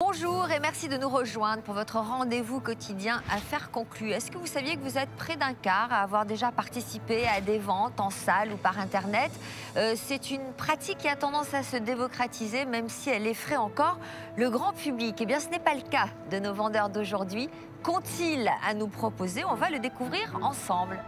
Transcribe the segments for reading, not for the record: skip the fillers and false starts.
Bonjour et merci de nous rejoindre pour votre rendez-vous quotidien Affaires conclues. Est-ce que vous saviez que vous êtes près d'un quart à avoir déjà participé à des ventes en salle ou par Internet? C'est une pratique qui a tendance à se démocratiser, même si elle effraie encore le grand public. Eh bien, ce n'est pas le cas de nos vendeurs d'aujourd'hui. Qu'ont-ils à nous proposer? On va le découvrir ensemble.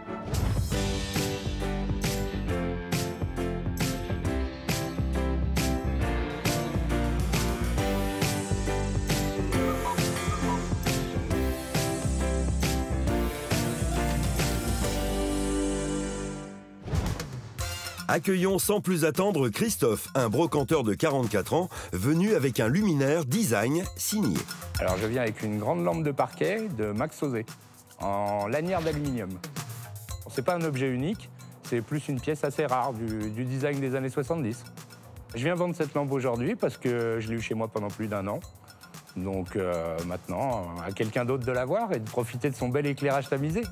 Accueillons sans plus attendre Christophe, un brocanteur de 44 ans, venu avec un luminaire design signé. Alors je viens avec une grande lampe de parquet de Max Osé, en lanière d'aluminium. C'est pas un objet unique, c'est plus une pièce assez rare du design des années 70. Je viens vendre cette lampe aujourd'hui parce que je l'ai eue chez moi pendant plus d'1 an. Donc maintenant, à quelqu'un d'autre de l'avoir et de profiter de son bel éclairage tamisé.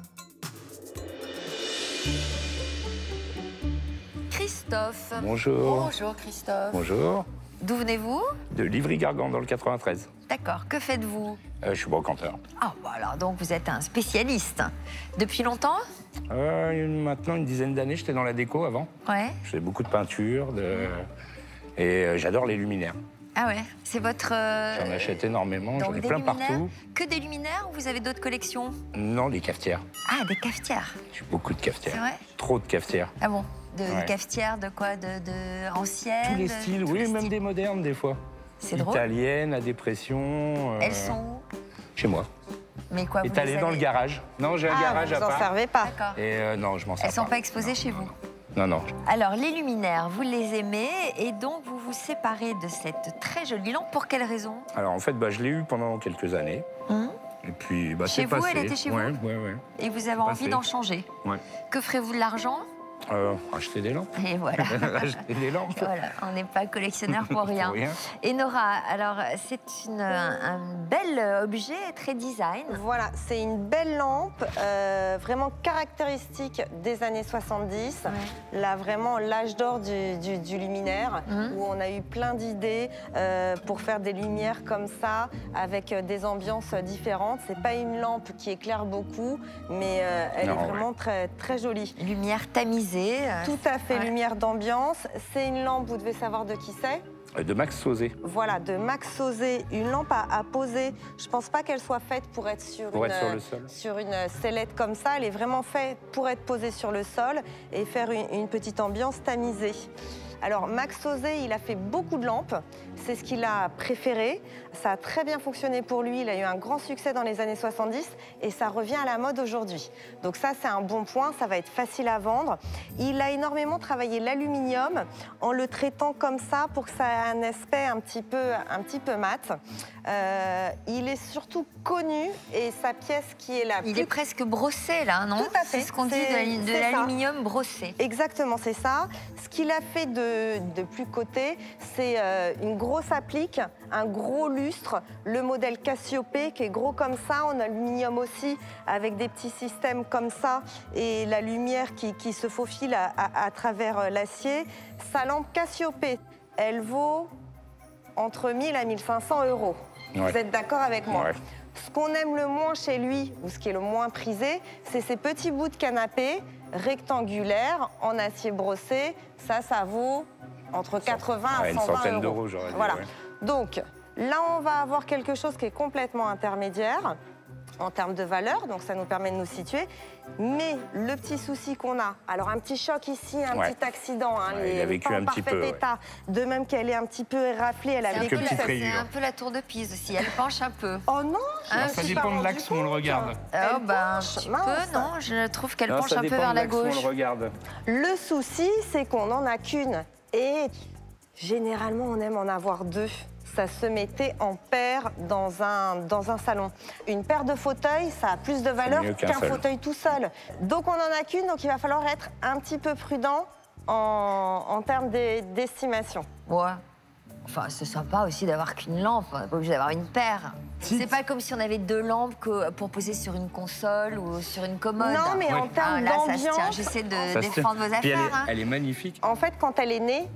Christophe. Bonjour. Bonjour Christophe. Bonjour. D'où venez-vous? De Livry-Gargan dans le 93. D'accord. Que faites-vous? Je suis brocanteur. Ah, bah alors donc vous êtes un spécialiste. Depuis longtemps? Maintenant une dizaine d'années, j'étais dans la déco avant. Ouais. Je fais beaucoup de peinture et j'adore les luminaires. Ah ouais, c'est votre... J'en achète énormément, j'en ai plein partout. Que des luminaires ou vous avez d'autres collections? Non, des cafetières. Ah, des cafetières. J'ai beaucoup de cafetières. C'est vrai? Trop de cafetières. Ah bon? Ouais. Des cafetières de quoi? De anciennes? Tous les styles, oui, même styles. des modernes des fois. C'est drôle. Italiennes, à dépression. Elles sont où? Chez moi. Mais quoi, vous Étalées les dans avez... le garage. Non, j'ai un garage à Vous n'en part. servez pas. D'accord. Et non, je m'en sers pas. Elles sont pas exposées chez vous? Non, non. Alors, les luminaires, vous les aimez et donc vous vous séparez de cette très jolie lampe. Pour quelle raison? Alors en fait, je l'ai eue pendant quelques années. Et puis, Chez c'est vous, passé. elle était chez vous? Ouais. Et vous avez envie d'en changer? Ouais. Que ferez-vous de l'argent? Acheter des lampes. Et voilà. Acheter des lampes. Voilà, on n'est pas collectionneur pour rien. Pour rien. Et Nora, alors c'est un bel objet, très design. Voilà, c'est une belle lampe, vraiment caractéristique des années 70. Ouais. Là, vraiment l'âge d'or du luminaire, où on a eu plein d'idées pour faire des lumières comme ça, avec des ambiances différentes. C'est pas une lampe qui éclaire beaucoup, mais elle est vraiment très, très jolie. Lumière tamisée. Tout à fait, lumière d'ambiance. C'est une lampe, vous devez savoir de qui c'est? De Max Osé. Voilà, de Max Osé, une lampe à poser. Je pense pas qu'elle soit faite pour être sur le sol. Sur une sellette comme ça. Elle est vraiment faite pour être posée sur le sol et faire une petite ambiance tamisée. Alors Max Osé, il a fait beaucoup de lampes, c'est ce qu'il a préféré. Ça a très bien fonctionné pour lui, il a eu un grand succès dans les années 70 et ça revient à la mode aujourd'hui. Donc ça, c'est un bon point, ça va être facile à vendre. Il a énormément travaillé l'aluminium en le traitant comme ça pour que ça ait un aspect un petit peu mat. Il est surtout connu et sa pièce qui est la Il est presque brossé là, non? Tout à fait. C'est ce qu'on dit de l'aluminium brossé. Exactement, c'est ça. Ce qu'il a fait de plus coté, c'est une grosse applique, un gros lustre, le modèle Cassiope qui est gros comme ça, en aluminium aussi, avec des petits systèmes comme ça et la lumière qui se faufile à travers l'acier. Sa lampe Cassiope, elle vaut entre 1000 à 1500 euros. Ouais. Vous êtes d'accord avec moi? Ouais. Ce qu'on aime le moins chez lui, ou ce qui est le moins prisé, c'est ces petits bouts de canapé rectangulaires en acier brossé. Ça vaut entre 80 à 120 euros. Une centaine d'euros, j'aurais dit. Voilà. Ouais. Donc, là, on va avoir quelque chose qui est complètement intermédiaire en termes de valeur, donc ça nous permet de nous situer. Mais le petit souci qu'on a, alors un petit choc ici, un petit accident, il a vécu un petit peu, état, de même qu'elle est un petit peu éraflée, elle a vécu C'est un peu la tour de Pise aussi, elle penche un peu. Oh non, ça dépend de l'axe où on le regarde. Oh ben un petit peu, non? Je trouve qu'elle penche un peu vers la gauche. On le regarde. Le souci, c'est qu'on n'en a qu'une. Et généralement, on aime en avoir deux. Ça se mettait en paire dans un salon. Une paire de fauteuils, ça a plus de valeur qu'un fauteuil tout seul. Donc on n'en a qu'une, donc il va falloir être un petit peu prudent en termes d'estimation. Ouais. Enfin, c'est sympa aussi d'avoir qu'une lampe, on n'est pas obligé d'avoir une paire. Si. C'est pas comme si on avait 2 lampes pour poser sur une console ou sur une commode. Non, mais en termes là, ça se tient. d'ambiance... J'essaie de Ça se tient. défendre vos Puis affaires. hein. elle est magnifique. En fait, quand elle est née,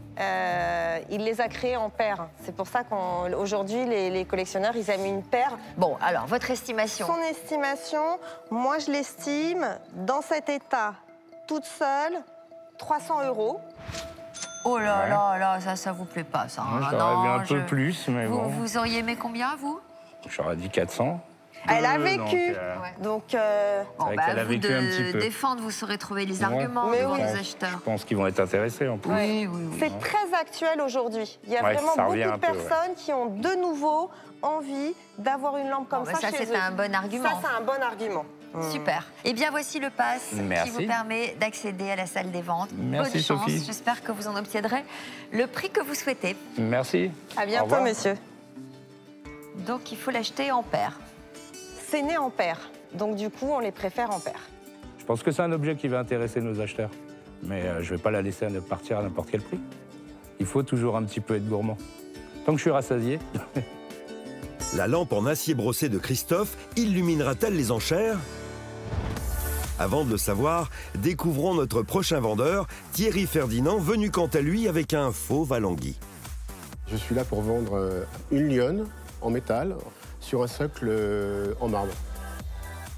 il les a créées en paires. C'est pour ça qu'aujourd'hui, les collectionneurs, ils aiment une paire. Bon, alors, votre estimation. Son estimation, moi, je l'estime, dans cet état, toute seule, 300 €. Oh là là là, ça vous plaît pas, ça. Moi, hein. j'aurais vu Non, un peu plus, mais bon. Vous auriez aimé combien, vous? J'aurais dit 400. Elle a Donc, vécu. Donc, Bon, vrai qu'elle a vous vécu un petit de peu. défendre, vous saurez trouver les Ouais. arguments Mais devant oui. les Je acheteurs. pense qu'ils vont être intéressés en plus. Oui, oui, oui. c'est très actuel aujourd'hui. Il y a Ouais, vraiment ça beaucoup revient de un peu, ouais. personnes qui ont de nouveau envie d'avoir une lampe comme Bon, bah, ça ça, chez c'est eux. un bon argument. Ça, c'est un bon argument. Super. Eh bien, voici le pass qui Merci. vous permet d'accéder à la salle des ventes. Merci, Bonne chance. Sophie. J'espère que vous en obtiendrez le prix que vous souhaitez. Merci. À Au bientôt, revoir. monsieur. Donc, il faut l'acheter en paire. C'est né en paire. Donc, du coup, on les préfère en paire. Je pense que c'est un objet qui va intéresser nos acheteurs. Mais je ne vais pas la laisser partir à n'importe quel prix. Il faut toujours un petit peu être gourmand. Tant que je suis rassasié. La lampe en acier brossé de Christophe illuminera-t-elle les enchères? Avant de le savoir, découvrons notre prochain vendeur, Thierry Ferdinand, venu quant à lui avec un faux Valangui. Je suis là pour vendre une lionne en métal sur un socle en marbre.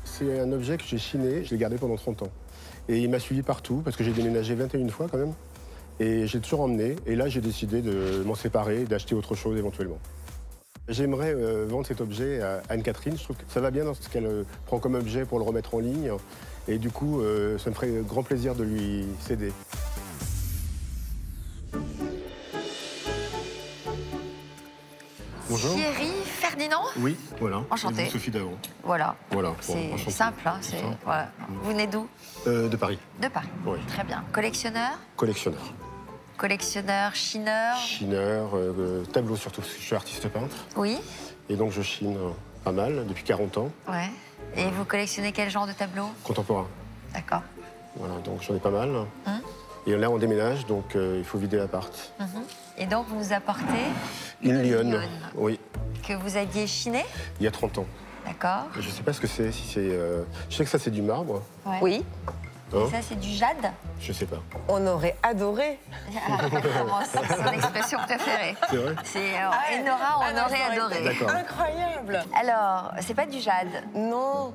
C'est un objet que j'ai chiné, je l'ai gardé pendant 30 ans. Et il m'a suivi partout parce que j'ai déménagé 21 fois quand même. Et j'ai toujours emmené. Et là, j'ai décidé de m'en séparer et d'acheter autre chose éventuellement. J'aimerais vendre cet objet à Anne-Catherine. Je trouve que ça va bien dans ce qu'elle prend comme objet pour le remettre en ligne. Et du coup, ça me ferait grand plaisir de lui céder. Bonjour. Thierry Ferdinand? Oui, voilà. Enchanté. Et vous, Sophie Davant. Voilà. Voilà. bon, C'est enchanté. simple. Hein, c'est- Ça. voilà. Vous venez d'où? De Paris. De Paris. Oui. Très bien. Collectionneur? Collectionneur. Collectionneur, chineur? Chineur, tableau surtout, parce que je suis artiste peintre. Oui. Et donc je chine pas mal, depuis 40 ans, Ouais. Et vous collectionnez quel genre de tableau? contemporain. D'accord. Voilà, donc j'en ai pas mal. Hum. Et là, on déménage, donc il faut vider l'appart. Mhm. Et donc, vous nous apportez Une lionne, lionne oui, que vous aviez chinée? il y a 30 ans. D'accord. Et je sais pas ce que c'est, si c'est... je sais que ça, c'est du marbre. Ouais. Oui, Hein, Ça, c'est du jade? je sais pas. on aurait adoré. Comment c'est son expression préférée. C'est vrai? C'est Enora, on aurait adoré. D'accord. Incroyable. Alors, c'est pas du jade. Non,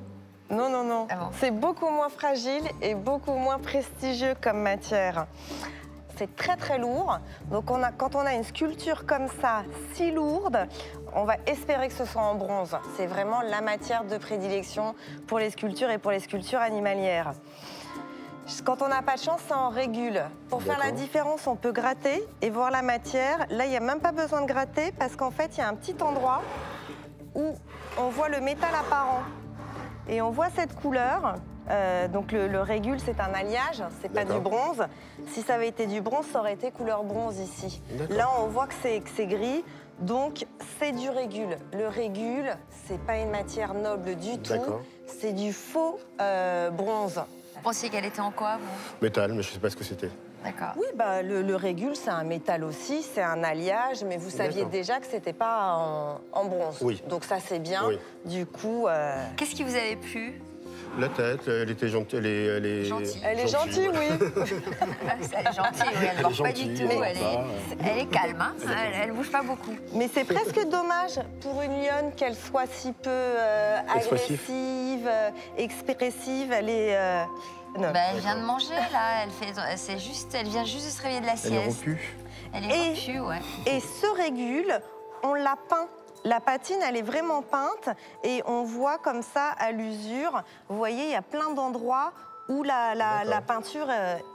non, non, non. Ah bon. C'est beaucoup moins fragile et beaucoup moins prestigieux comme matière. C'est très très lourd. Donc quand on a une sculpture comme ça, si lourde, on va espérer que ce soit en bronze. C'est vraiment la matière de prédilection pour les sculptures et pour les sculptures animalières. Quand on n'a pas de chance, c'est en régule. Pour faire la D'accord. différence, on peut gratter et voir la matière. Là, il n'y a même pas besoin de gratter parce qu'en fait, il y a un petit endroit où on voit le métal apparent. Et on voit cette couleur. Donc le régule, c'est un alliage, c'est pas du D'accord. bronze. Si ça avait été du bronze, ça aurait été couleur bronze ici. D'accord. Là, on voit que c'est gris, donc c'est du régule. Le régule, c'est pas une matière noble du tout. D'accord. C'est du faux bronze. Vous pensiez qu'elle était en quoi, vous? Métal, mais je sais pas ce que c'était. D'accord. Oui, bah, le régule, c'est un métal aussi, c'est un alliage, mais vous saviez D'accord. déjà que c'était pas en bronze. Oui. Donc ça, c'est bien. Oui. Du coup, Qu'est-ce qui vous avait plu? La tête, elle était gentille. Elle est Gentille. elle est gentille, ouais. oui. Elle est gentille, oui, elle ne bord pas du gentille, tout. elle Elle bord elle est calme, hein. Elle bouge pas beaucoup. Mais c'est presque dommage pour une lionne qu'elle soit si peu Expressif. agressive, expressive. Elle est... non. Ben, elle vient de manger, là. Elle vient juste de se réveiller de la Elle est sieste. rompue. Elle Et- est rompue, ouais. Et ce régule, on l'a peint. La patine, elle est vraiment peinte et on voit comme ça à l'usure. Vous voyez, il y a plein d'endroits où la peinture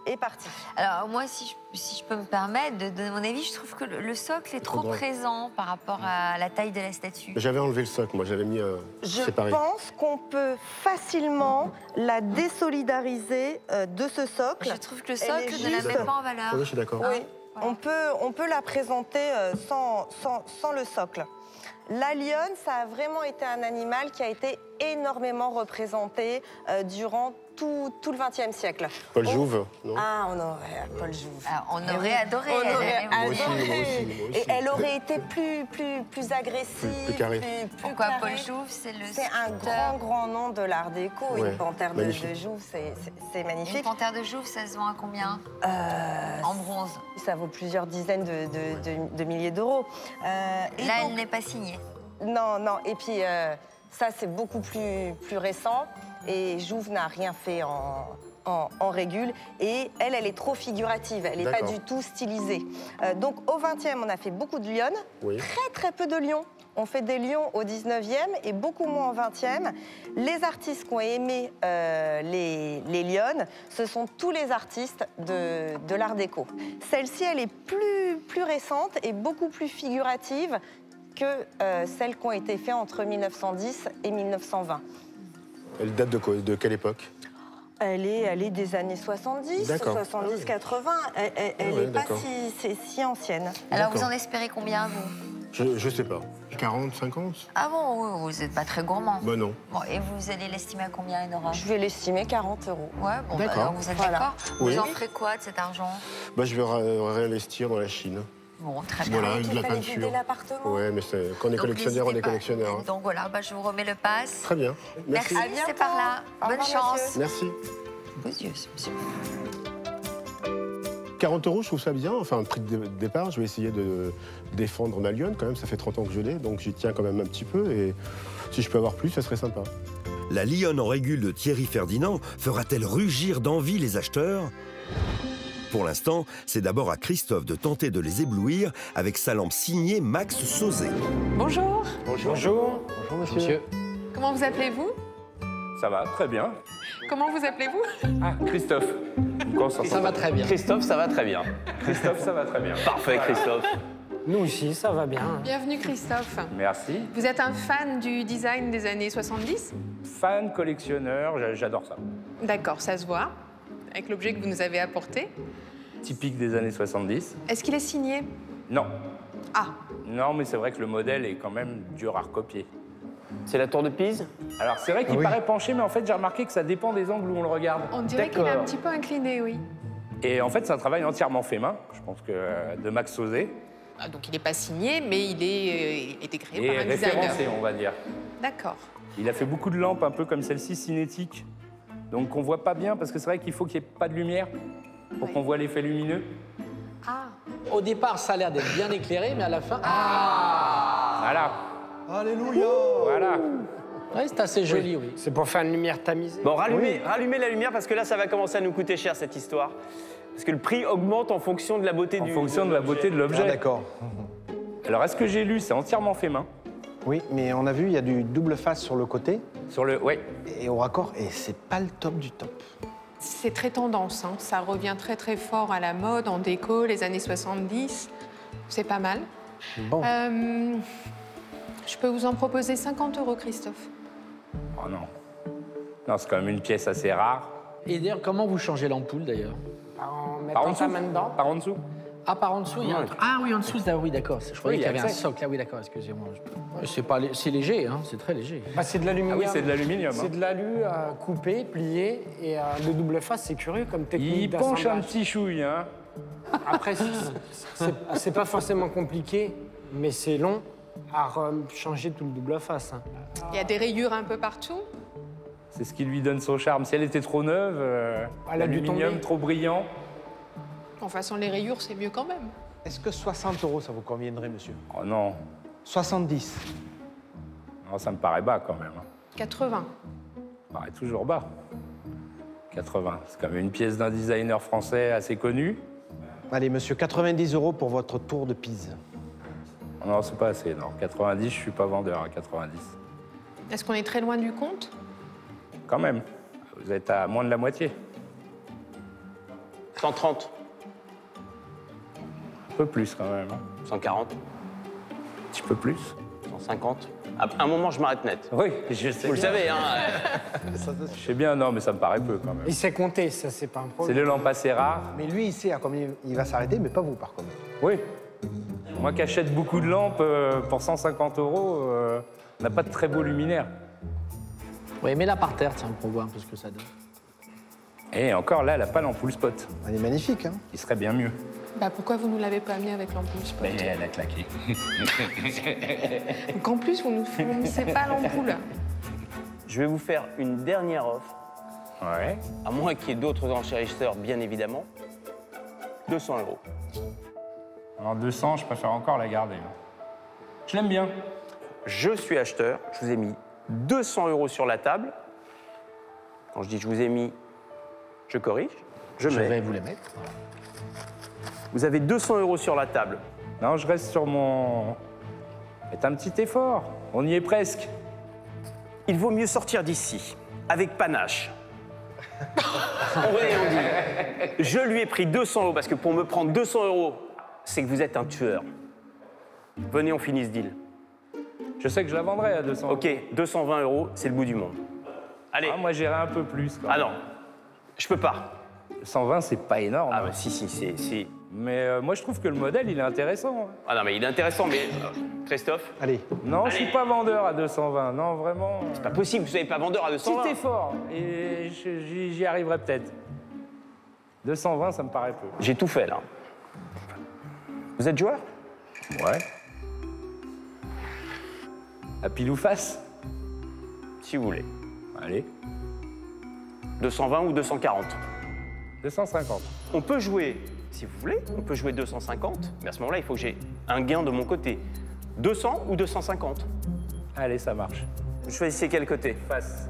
est partie. Alors, moi, si je peux me permettre de donner mon avis, je trouve que le socle est trop grand. présent par rapport à la taille de la statue. J'avais enlevé le socle, moi, j'avais mis Je séparé. pense qu'on peut facilement la désolidariser de ce socle. Je trouve que le Elle est socle ne la juste- met pas en valeur. Oui, je suis d'accord. Oui, Voilà. on peut la présenter sans le socle. La lionne, ça a vraiment été un animal qui a été énormément représenté durant tout le XXe siècle. Paul Jouve, non? Ah, on aurait Paul Jouve. Ah, on aurait adoré. On aurait Moi aussi, adoré. moi aussi. Et elle aurait été plus agressive, Plus carrée. plus Pourquoi carrée. Paul Jouve, c'est le C'est un sculpteur. grand nom de l'art déco. Ouais, Une panthère de magnifique. Jouve, c'est Une magnifique. panthère de Jouve, ça se vend à combien en bronze? Ça vaut plusieurs dizaines de milliers d'euros. Et Là, donc- elle n'est pas signée. Non, non. Et puis, ça, c'est beaucoup plus récent. Et Jouve n'a rien fait en régule. Et elle est trop figurative. Elle n'est pas D'accord. du tout stylisée. Donc, au 20e, on a fait beaucoup de lionnes. Oui. Très peu de lions. On fait des lions au 19e et beaucoup moins au 20e. Les artistes qui ont aimé les lionnes, ce sont tous les artistes de l'art déco. Celle-ci, elle est plus récente et beaucoup plus figurative que celles qui ont été faites entre 1910 et 1920. Elle date de quoi? De quelle époque? Elle est des années 70, D'accord. 70, 80. Elle ouais, n'est pas d'accord. si ancienne. Alors, vous D'accord. en espérez combien, vous? Je sais pas. 40, 50? Ah bon, oui, vous n'êtes pas très gourmand. Bah non. Bon, et vous allez l'estimer à combien, Enora? Je vais l'estimer 40 euros. Ouais, bon, bah, D'accord. alors vous êtes Voilà. d'accord? Oui. Vous en ferez quoi de cet argent? Bah, je vais réinvestir dans la Chine. Bon, très bien. Voilà, Il de la fallait peinture. vider l'appartement. Ouais, mais quand on est Donc, collectionneur, on est n'hésitez pas. collectionneur. hein. Donc voilà, bah, je vous remets le pass. Très bien. Merci, À bientôt. c'est par là. Au Bonne revoir, chance. monsieur. Merci. Vos yeux, monsieur. 40 euros, je trouve ça bien. Enfin, prix de départ, je vais essayer de défendre ma lionne quand même. Ça fait 30 ans que je l'ai, donc j'y tiens quand même un petit peu. Et si je peux avoir plus, ça serait sympa. La lionne en régule de Thierry Ferdinand fera-t-elle rugir d'envie les acheteurs? Pour l'instant, c'est d'abord à Christophe de tenter de les éblouir avec sa lampe signée Max Sauzet. Bonjour, Bonjour. Bonjour, monsieur. comment vous appelez-vous? Ça va, très bien. Comment vous appelez-vous? Ah, Christophe. Ça va très bien. Christophe, ça va très bien. Christophe, ça va très bien. Parfait, Christophe. Nous aussi, ça va bien. Bienvenue Christophe. Merci. Vous êtes un fan du design des années 70? Fan, collectionneur, j'adore ça. D'accord, ça se voit, avec l'objet que vous nous avez apporté. Typique des années 70. Est-ce qu'il est signé? Non. Ah, Non, mais c'est vrai que le modèle est quand même dur à recopier. C'est la tour de Pise? Alors, c'est vrai qu'il paraît penché, mais en fait, j'ai remarqué que ça dépend des angles où on le regarde. on dirait qu'il est un D'accord. petit peu incliné, oui. Et en fait, c'est un travail entièrement fait main, je pense que de Max Sauzet, Ah, donc il n'est pas signé, mais il a été créé et par un designer. référencé, on va dire. D'accord. Il a fait beaucoup de lampes, un peu comme celle-ci, cinétiques. Donc, on voit pas bien, parce que c'est vrai qu'il faut qu'il n'y ait pas de lumière pour Oui. qu'on voit l'effet lumineux. Ah, Au départ, ça a l'air d'être bien éclairé, mais à la fin... Voilà. Alléluia. Voilà. Oui, c'est assez joli, oui. C'est pour faire une lumière tamisée. Bon, rallumez la lumière parce que là, ça va commencer à nous coûter cher cette histoire. Parce que le prix augmente en fonction de la beauté En du fonction de la beauté de Ah, l'objet. d'accord. Alors, est-ce que j'ai lu, c'est entièrement fait main. Oui, mais on a vu, il y a du double face sur le côté Sur le. Oui. et au raccord, et c'est pas le top du top. c'est très tendance, hein. Ça revient très fort à la mode, en déco, les années 70. C'est pas mal. Bon, Je peux vous en proposer 50 euros, Christophe. Oh non. Non, c'est quand même une pièce assez rare. Et d'ailleurs, comment vous changez l'ampoule, d'ailleurs? en Par en mettant dessous. sa main dedans. Par en dessous. Ah, par en dessous, il y a un Ouais. truc. Ah oui, en dessous, oui, d'accord. Je croyais Oui, qu'il y avait un accès. socle. Ah oui, d'accord, excusez-moi. C'est léger, hein, c'est très léger. Bah, c'est de l'aluminium. Ah oui, c'est de l'aluminium. C'est de l'alu coupé, plié, et le double face, c'est curieux comme technique Il penche un d'assemblage. petit chouille, hein. Après, c'est pas forcément compliqué, mais c'est long à changer tout le double face. hein. Il y a des rayures un peu partout. C'est ce qui lui donne son charme. Si elle était trop neuve, Elle a dû l'aluminium tomber. trop brillant. De toute façon, les rayures, c'est mieux quand même. Est-ce que 60 euros, ça vous conviendrait, monsieur? Oh non. 70. Non, ça me paraît bas quand même. 80. Ça me paraît toujours bas. 80. C'est quand même une pièce d'un designer français assez connu. Allez, monsieur, 90 euros pour votre tour de Pise. Non, c'est pas assez. Non, 90, je suis pas vendeur à 90. Est-ce qu'on est très loin du compte? Quand même. Vous êtes à moins de la moitié. 130, Un peu plus quand même. Un 140, petit peu plus. 150. À un moment, je m'arrête net. Oui, je sais. Vous le bien. savez, hein? Je sais bien, non, mais ça me paraît peu quand même. Il sait compter, ça, c'est pas un C'est problème. des lampes assez rares. Mais lui, il sait à combien il va s'arrêter, mais pas vous, par contre. Oui. Moi qui achète beaucoup de lampes pour 150 euros, on n'a pas de très beaux luminaires. Oui, mets-la par terre, tiens, pour voir un peu ce que ça donne. Et encore là, elle n'a pas l'ampoule spot. Elle est magnifique, hein. Qui serait bien mieux. Bah pourquoi vous ne nous l'avez pas amené avec l'ampoule spot? Mais elle a claqué. Donc en plus, vous ne fournissez pas l'ampoule. Je vais vous faire une dernière offre, Ouais. à moins qu'il y ait d'autres enchérisseurs, bien évidemment. 200 €. Alors 200, je préfère encore la garder. Je l'aime bien. Je suis acheteur, je vous ai mis 200 € sur la table. Quand je dis je vous ai mis, je corrige. Je Je mets. vais vous les mettre. Vous avez 200 € sur la table. Non, je reste sur mon... Faites un petit effort. On y est presque. Il vaut mieux sortir d'ici avec panache. On va et on dit. Je lui ai pris 200 € parce que pour me prendre 200 €, c'est que vous êtes un tueur. Venez, on finit ce deal. Je sais que je la vendrai à 200 €. Ok, 220 €, c'est le bout du monde. Allez. Ah, moi, j'irai un peu plus. Quand Ah même. non, je peux pas. 120, c'est pas énorme. Ah bah si, c'est... Mais moi, je trouve que le modèle, il est intéressant. Ah non, mais il est intéressant, mais... Christophe, Allez. Non, je suis pas vendeur à 220. Non, vraiment. c'est pas possible, vous soyez pas vendeur à 220. Petit effort. Et j'y arriverai peut-être. 220, ça me paraît peu. J'ai tout fait, là. Vous êtes joueur? Ouais. À pile ou face? Si vous voulez. Allez. 220 ou 240. 250. On peut jouer, si vous voulez, on peut jouer 250, mais à ce moment-là, il faut que j'ai un gain de mon côté. 200 ou 250? Allez, ça marche. Vous choisissez quel côté? Face.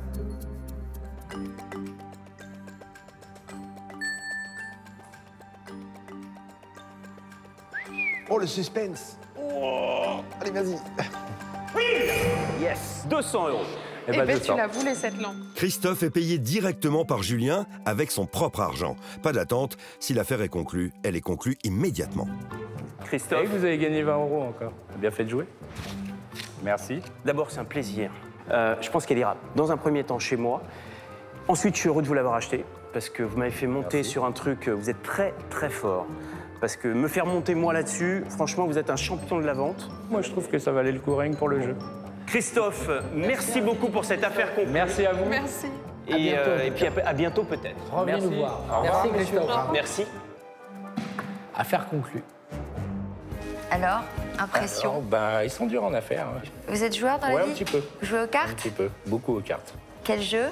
Oh, le suspense. Oh. Allez, vas-y. Yes, 200 €. Eh Eh ben, ben, 200. tu la voulais, cette lampe. Christophe est payé directement par Julien avec son propre argent. Pas d'attente, si l'affaire est conclue, elle est conclue immédiatement. Et Christophe, vous avez gagné 20 € encore. Bien fait de jouer. Merci. d'abord, c'est un plaisir. Je pense qu'elle ira dans un premier temps chez moi. Ensuite, je suis heureux de vous l'avoir acheté parce que vous m'avez fait monter sur un truc, vous êtes très, très fort. Parce que me faire monter moi là-dessus, franchement, vous êtes un champion de la vente. Moi, je trouve que ça valait le coup rien que pour le jeu. Christophe, merci beaucoup pour cette affaire conclue. Merci à vous. Merci. Et puis à bientôt peut-être. Revenez Merci. nous voir. Au revoir. Merci, Christophe. Merci. Affaire conclue. Alors, impression. Alors, bah, ils sont durs en affaires. Hein. Vous êtes joueur dans la Ouais, vie? un petit peu. Vous jouez aux Un cartes? petit peu. Beaucoup aux cartes. Quel jeu?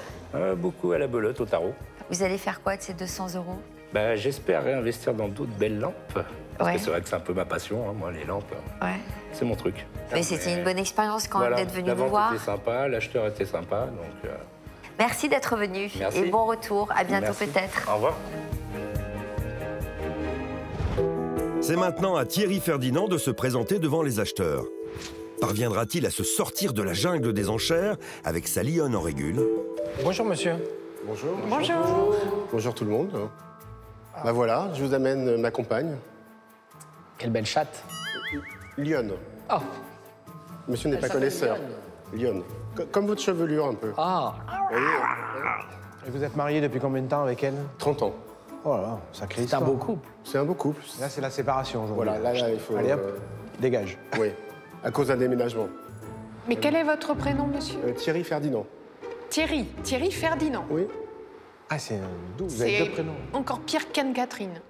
Beaucoup à la belote, au tarot. Vous allez faire quoi de ces 200 €? Bah, j'espère réinvestir dans d'autres belles lampes. Parce Ouais. que c'est vrai que c'est un peu ma passion, hein, moi, les lampes. Ouais. C'est mon truc. Mais c'était une bonne expérience quand même Voilà, d'être venu la nous vente voir. était sympa, l'acheteur était sympa, donc... Merci d'être venu. Merci. Et bon retour. À bientôt merci. peut-être. Au revoir. C'est maintenant à Thierry Ferdinand de se présenter devant les acheteurs. Parviendra-t-il à se sortir de la jungle des enchères avec sa lionne en régule? Bonjour, monsieur. Bonjour. Bonjour. Bonjour tout le monde. Bah voilà, je vous amène ma compagne, Quelle belle chatte. Lionne. Oh. Monsieur n'est Elle pas s'appelle connaisseur. Lionne. Comme votre chevelure un peu. Ah. Vous voyez, Et vous êtes marié depuis combien de temps avec elle? 30 ans. Oh là là, sacré histoire. C'est un beau couple. C'est un beau couple. Là, c'est la séparation aujourd'hui. Voilà, là, il faut... Allez hop, dégage. Oui, à cause d'un déménagement. Mais quel est votre prénom, monsieur? Thierry Ferdinand. Thierry. Thierry Ferdinand. Oui. Ah, c'est doux, vous avez deux prénoms. Encore pire qu'Anne-Catherine.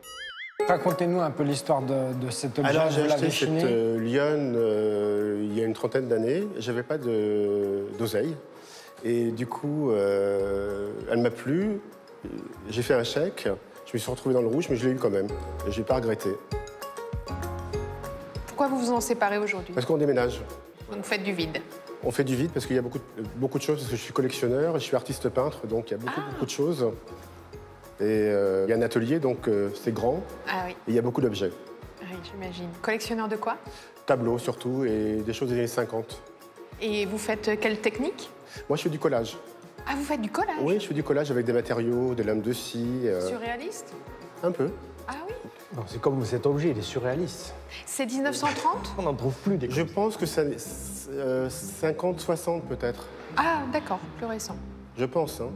Racontez-nous un peu l'histoire de cet objet. Alors, j'ai Vous l'avez acheté cette chiné. lionne il y a une trentaine d'années. J'avais pas d'oseille. Et du coup, elle m'a plu. J'ai fait un chèque. Je me suis retrouvé dans le rouge, mais je l'ai eu quand même. Et je n'ai pas regretté. Pourquoi vous vous en séparez aujourd'hui? Parce qu'on déménage. Donc vous faites du vide. On fait du vide parce qu'il y a beaucoup de choses, parce que je suis collectionneur, je suis artiste peintre, donc il y a beaucoup de choses. Et il y a un atelier, donc c'est grand, Ah oui, et il y a beaucoup d'objets. oui j'imagine. Collectionneur de quoi? Tableaux surtout, et des choses des années 50. Et vous faites quelle technique? Moi, je fais du collage. Ah, vous faites du collage? Oui, je fais du collage avec des matériaux, des lames de scie. Surréaliste? Un peu. Ah oui? Non, c'est comme cet objet, il est surréaliste. C'est 1930? On n'en trouve plus des... Je pense que c'est 50, 60 peut-être. Ah, d'accord, plus récent. Je pense. Hein.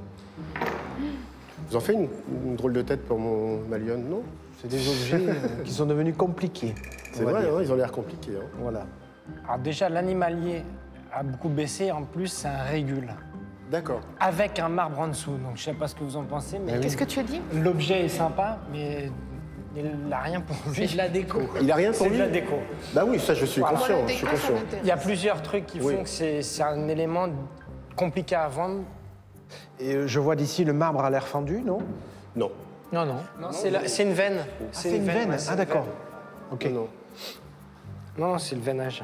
Vous en faites une drôle de tête pour ma lionne, non? C'est des objets qui sont devenus compliqués. C'est on va vrai, dire. hein, ils ont l'air compliqués. Hein. Voilà. Alors déjà, l'animalier a beaucoup baissé. En plus, c'est un régule. D'accord. avec un marbre en dessous. Donc je sais pas ce que vous en pensez, mais Qu'est-ce que tu as dit? l'objet est sympa, mais il n'a rien pour lui. C'est de la déco. Il a rien pour C'est de lui la déco. Bah oui, ça je suis Voilà. conscient. Moi, la Je suis déco, ça conscient. m'intéresse. Il y a plusieurs trucs qui Oui. font que c'est un élément compliqué à vendre. Et je vois d'ici le marbre a l'air fendu, non? Non. Non, non. Non, c'est une veine. C'est une veine. ouais, c'est Ah, une d'accord. veine. Ok. Non. Non, c'est le veinage.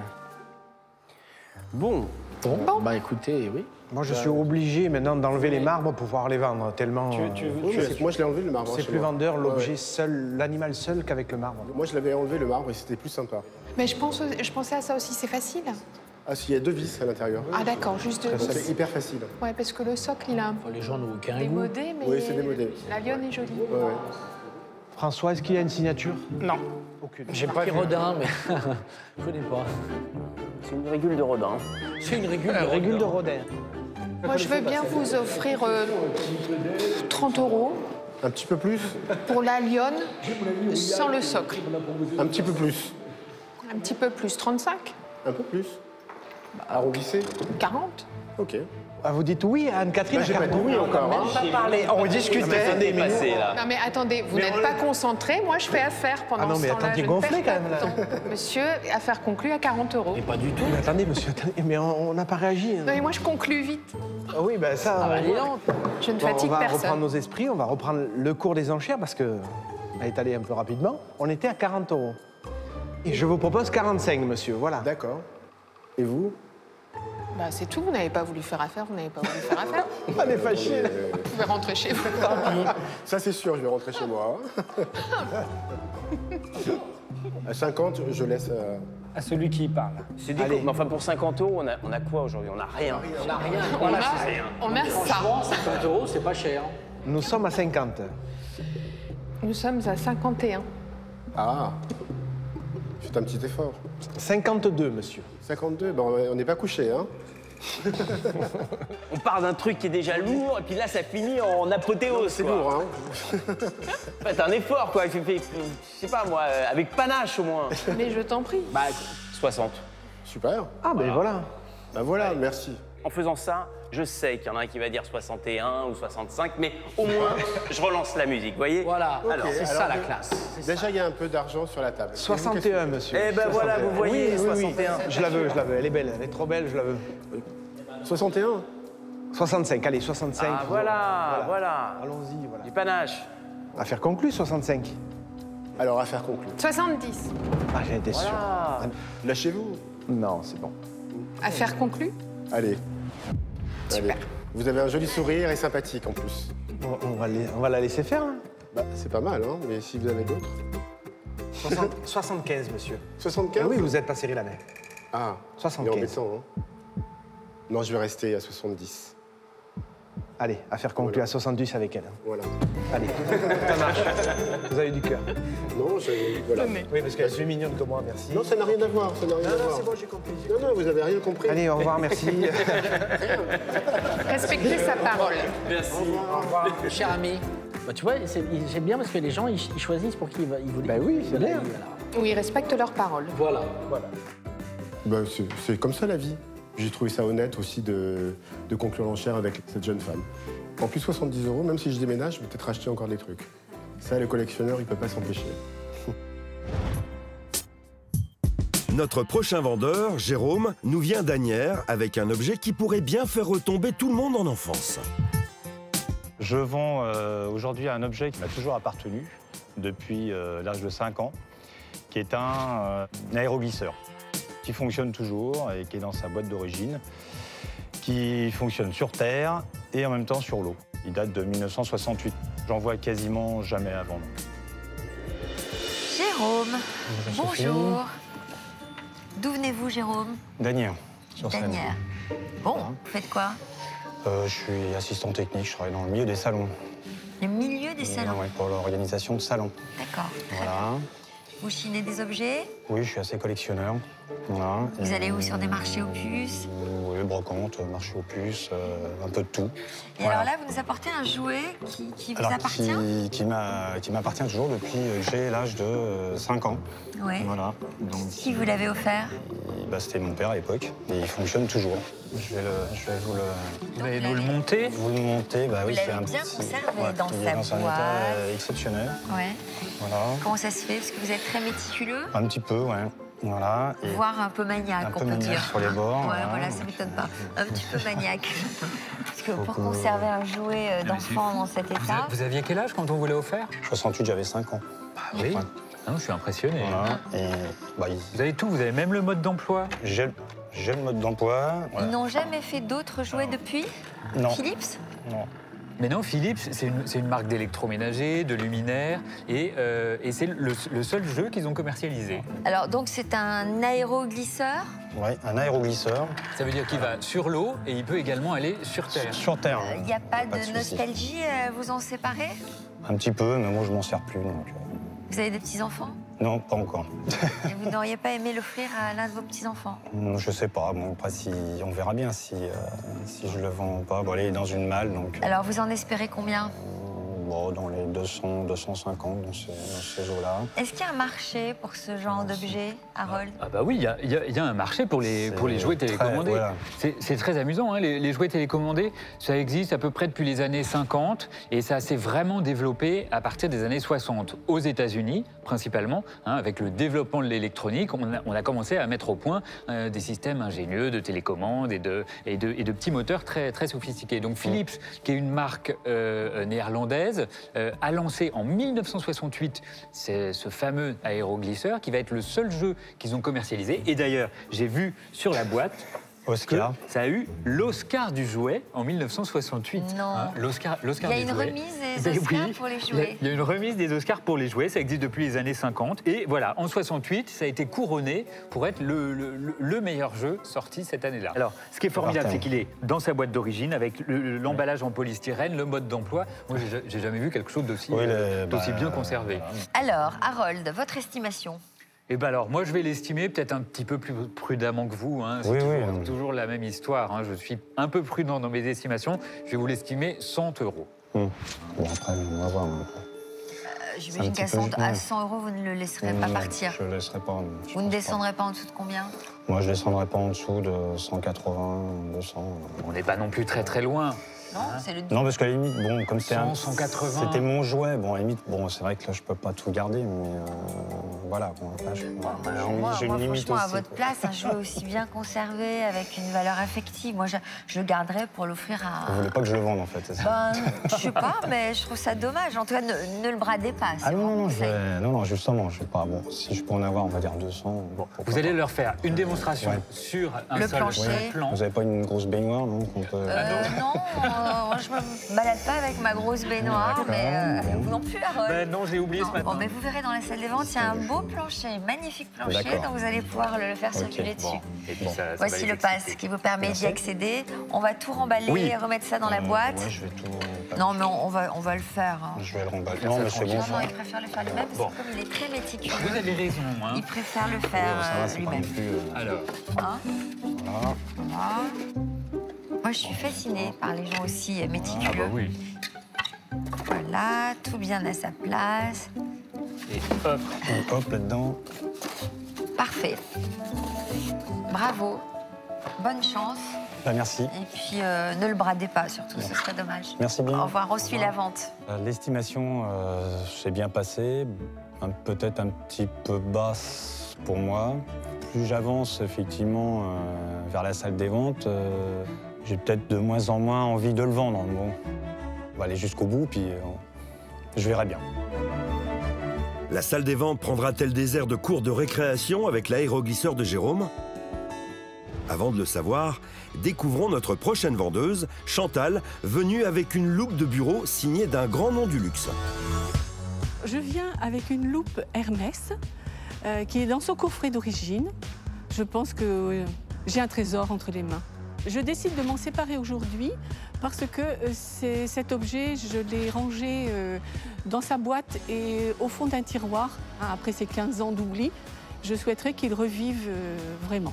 Bon, Bon, bah écoutez, oui. Moi, je suis obligé maintenant d'enlever les marbres pour pouvoir les vendre, tellement Oui, mais c'est que moi je l'ai enlevé le marbre. c'est chez plus moi. vendeur Ouais, l'objet ouais. seul, l'animal seul qu'avec le marbre. Moi je l'avais enlevé le marbre et c'était plus sympa. Mais je pensais à ça aussi, c'est facile. Ah, s'il y a 2 vis à l'intérieur. Ah d'accord, juste deux Donc vis. c'est hyper facile. Ouais, parce que le socle, il a un peu Les gens n'ont aucun goût. démodé, mais Oui, c'est démodé. la lionne est jolie. Ouais, ouais. François, est-ce qu'il y a une signature? Non, Aucune. j'ai pas Petit vu. Rodin, mais je connais pas. c'est une régule de Rodin. C'est une régule de Régule de Rodin. Rodin. Moi, je veux bien vous offrir 30 € Un petit peu plus. pour la lionne sans le socle. Un petit peu plus. Un petit peu plus, 35, Un peu plus. Arrondissez. 40. Ok. Ah, vous dites oui à Anne-Catherine? Bah, j'ai pas dit oui encore. Hein. On va parler, on discutait. Attendez, passé là. Non mais attendez, vous n'êtes pas concentré, moi je fais affaire pendant Ah non, mais ce temps-là. attendez, je ne gonflez perds quand pas même, de là. temps. Monsieur, affaire conclue à 40 €. Mais pas du tout. Mais attendez, monsieur, attendez, mais on n'a pas réagi. hein. Non mais moi je conclue vite. Ah oui, ben ça. Ah, bah, elle est lente. Je ne Bon, fatigue on va personne. reprendre nos esprits, on va reprendre le cours des enchères parce que elle est allée un peu rapidement. On était à 40 €. Et je vous propose 45, monsieur, voilà. D'accord. Et vous? Bah c'est tout, vous n'avez pas voulu faire affaire, vous n'avez pas voulu faire affaire. On est fâchés. Vous pouvez rentrer chez vous. Ça c'est sûr, je vais rentrer chez moi. À 50, je laisse. À celui qui y parle. C'est déco. Mais enfin, pour 50 €, on a quoi aujourd'hui? On a rien. On n'a rien. On Voilà, a, c'est rien. on a ça. Franchement, 50 €, c'est pas cher. Nous sommes à 50. Nous sommes à 51. Ah. Faites un petit effort. 52, monsieur. 52, ben on n'est pas couché, hein. On part d'un truc qui est déjà lourd, et puis là, ça finit en apothéose. C'est quoi. lourd, hein. Faites un effort, quoi. Je sais pas, moi, avec panache au moins. Mais je t'en prie. Bah, 60. Super. Ah, ben voilà. Ben voilà, merci. En faisant ça, je sais qu'il y en a un qui va dire 61 ou 65, mais au moins, je relance la musique, vous voyez? Voilà, Alors, c'est ça la classe. Déjà, il y a un peu d'argent sur la table. 61, monsieur. Eh ben voilà, vous voyez, Oui, oui, oui. 61. Je la veux, je la veux. Elle est belle, elle est trop belle, je la veux. 61. 65, allez, 65. Ah, voilà. Allons-y, voilà. Du panache. Affaire conclue, 65. Alors, affaire conclue. 70. Ah, j'ai été sûr. Voilà. Lâchez-vous. Non, c'est bon. Affaire conclue. Allez. Super. Allez. Vous avez un joli sourire et sympathique en plus. On va la laisser faire, hein. Bah, c'est pas mal, hein, mais si vous avez d'autres. 75, monsieur. 75. Ah oui, vous êtes pas serré la main. Ah, 75. il est embêtant, hein. Non, je vais rester à 70. Allez, affaire conclue à 70 avec elle. hein. Voilà. Allez, ça marche. Vous avez du cœur. Non, voilà. Oui, parce qu'elle est plus mignonne que moi, merci. Non, ça n'a rien à voir, ça n'a rien à voir. c'est bon, j'ai compris. Non, non, vous avez rien compris. Allez, au revoir, merci. Respectez sa parole. Cher ami, bah, tu vois, j'aime bien parce que les gens, ils choisissent pour qui ils voulaient. Bah oui, c'est bien. Oui, ils respectent leur parole. Voilà. Bah, c'est comme ça la vie. J'ai trouvé ça honnête aussi de conclure l'enchère avec cette jeune femme. En plus, 70 €, même si je déménage, je vais peut-être acheter encore des trucs. Ça, le collectionneur, il peut pas s'empêcher. Notre prochain vendeur, Jérôme, nous vient d'Asnières avec un objet qui pourrait bien faire retomber tout le monde en enfance. Je vends aujourd'hui un objet qui m'a toujours appartenu depuis l'âge de 5 ans, qui est un aéroglisseur qui fonctionne toujours et qui est dans sa boîte d'origine, qui fonctionne sur terre et en même temps sur l'eau. Il date de 1968. J'en vois quasiment jamais à vendre. Jérôme, bonjour. D'où venez-vous, Jérôme? D'Asnières, sur Seine. d'Asnières. Bon, vous faites quoi? Je suis assistant technique, je travaille dans le milieu des salons. Le milieu des salons. Ouais, pour l'organisation de salons. D'accord. très Voilà. bien. Vous chinez des objets? Oui, je suis assez collectionneur. Voilà. Vous allez où? Sur des marchés aux puces? Oui, brocante, marché aux puces, un peu de tout. Et alors là, vous nous apportez un jouet qui vous appartient? Qui m'appartient toujours depuis que j'ai l'âge de 5 ans. Ouais. Voilà. Donc, Qui vous l'avez offert? C'était mon père à l'époque, et il fonctionne toujours. Je vais vous le... Vous allez nous le monter? Vous le montez, bah oui, c'est un Vous l'avez bien conservé dans il est dans sa un boîte. état exceptionnel. Ouais. Voilà. Comment ça se fait? Parce que vous êtes très méticuleux? Un petit peu, ouais. Voilà. Et voire un peu maniaque, on peut dire. Sur les bords. Ouais, voilà, ça ne m'étonne pas. Un petit peu maniaque. Parce que pour conserver un jouet d'enfant dans cet état... Vous aviez quel âge quand on vous l'a offert? 68, j'avais 5 ans. Bah oui. Ouais. Non, je suis impressionné. Voilà. Et, bah, vous avez tout, vous avez même le mode d'emploi? J'ai le mode d'emploi. Ils n'ont jamais fait d'autres jouets depuis? Non. Philips? Non. Mais non, Philips, c'est une marque d'électroménager, de luminaires, et c'est le seul jeu qu'ils ont commercialisé. Alors, donc, c'est un aéroglisseur? Oui, un aéroglisseur. Ça veut dire qu'il va sur l'eau et il peut également aller sur Terre. Sur Terre. Il n'y a pas de nostalgie à vous en séparer? Un petit peu, mais moi, je m'en sers plus. Donc... Vous avez des petits-enfants? Non, pas encore. Et vous n'auriez pas aimé l'offrir à l'un de vos petits-enfants? Je sais pas. Bon, après, on verra bien si je le vends ou pas. Bon, il est dans une malle, donc... Alors, vous en espérez combien? Bon, dans les 200, 250, dans ces eaux-là. Est-ce qu'il y a un marché pour ce genre d'objet, Harold? Ah bah oui, il y a un marché pour les jouets télécommandés. Voilà. C'est très amusant, hein, les jouets télécommandés, ça existe à peu près depuis les années 50 et ça s'est vraiment développé à partir des années 60. Aux États-Unis, principalement, hein, avec le développement de l'électronique, on a commencé à mettre au point des systèmes ingénieux de télécommande et de petits moteurs très, très sophistiqués. Donc Philips, qui est une marque néerlandaise, a lancé en 1968 ce fameux aéroglisseur qui va être le seul jeu qu'ils ont commercialisé. Et d'ailleurs, j'ai vu sur la boîte Oscar. que ça a eu l'Oscar du jouet en 1968. Non. Hein, l'Oscar des jouets. Il y a une remise des Oscars pour les jouets. Il y a une remise des Oscars pour les jouets, ça existe depuis les années 50. Et voilà, en 68, ça a été couronné pour être le meilleur jeu sorti cette année-là. Alors, ce qui est formidable, c'est qu'il est dans sa boîte d'origine, avec l'emballage en polystyrène, le mode d'emploi. Moi, j'ai jamais vu quelque chose d'aussi bien conservé. Alors, Harold, votre estimation? Eh bien alors, moi je vais l'estimer peut-être un petit peu plus prudemment que vous. Hein. C'est toujours la même histoire. Hein. Je suis un peu prudent dans mes estimations. Je vais vous l'estimer 100 €. Bon, après, on va voir. J'imagine qu'à 100 €, vous ne le laisserez pas partir. Je ne laisserai pas. Vous ne descendrez pas en dessous de combien? Moi, je ne descendrai pas en dessous de 180, 200. On n'est pas non plus très très loin. Non, c'est le... Non, parce qu'à la limite, bon, comme c'est 180. C'était mon jouet. Bon, à la limite, bon, c'est vrai que là, je peux pas tout garder, mais voilà. Bon, j'ai une limite franchement, aussi. à votre place, un jouet aussi bien conservé, avec une valeur affective, moi, je le garderais pour l'offrir à... Vous voulez pas que je le vende, en fait, c'est ça? Je sais pas, mais je trouve ça dommage. En tout cas, ne le bradez pas. Ah non, non, justement, je sais pas. Bon, si je peux en avoir, on va dire 200. Bon, vous allez leur faire une démonstration sur un seul plan. Vous avez pas une grosse baignoire, non? Non, je me balade pas avec ma grosse baignoire, mais vous non plus, Harold. Non, j'ai oublié ce matin. Bon, mais vous verrez dans la salle des ventes, il y a un beau plancher, magnifique plancher, donc vous allez pouvoir le faire circuler dessus. Et puis voici le pass qui vous permet d'y accéder. On va tout remballer et remettre ça dans la boîte. Ouais, je vais tout... Non, mais on va le faire. Hein. Je vais le remballer. Non, mais c'est bon. Non, il préfère le faire lui-même, parce que comme il est très méticuleux, vous avez raison. Hein. Il préfère le faire lui-même. Alors, voilà. Moi, je suis fascinée par les gens aussi méticuleux. Ah bah oui. Voilà, tout bien à sa place. Et hop. Hop, là-dedans. Parfait. Bravo. Bonne chance. Merci. Et puis, ne le bradez pas, surtout, ce serait dommage. Merci bien. Au revoir, on suit la vente. L'estimation s'est bien passée, peut-être un petit peu basse pour moi. Plus j'avance, effectivement, vers la salle des ventes, j'ai peut-être de moins en moins envie de le vendre. Bon, on va aller jusqu'au bout, puis je verrai bien. La salle des ventes prendra-t-elle des airs de cours de récréation avec l'aéroglisseur de Jérôme? Avant de le savoir, découvrons notre prochaine vendeuse, Chantal, venue avec une loupe de bureau signée d'un grand nom du luxe. Je viens avec une loupe Hermès qui est dans son coffret d'origine. Je pense que j'ai un trésor entre les mains. Je décide de m'en séparer aujourd'hui parce que cet objet, je l'ai rangé dans sa boîte et au fond d'un tiroir. Après ces 15 ans d'oubli, je souhaiterais qu'il revive vraiment.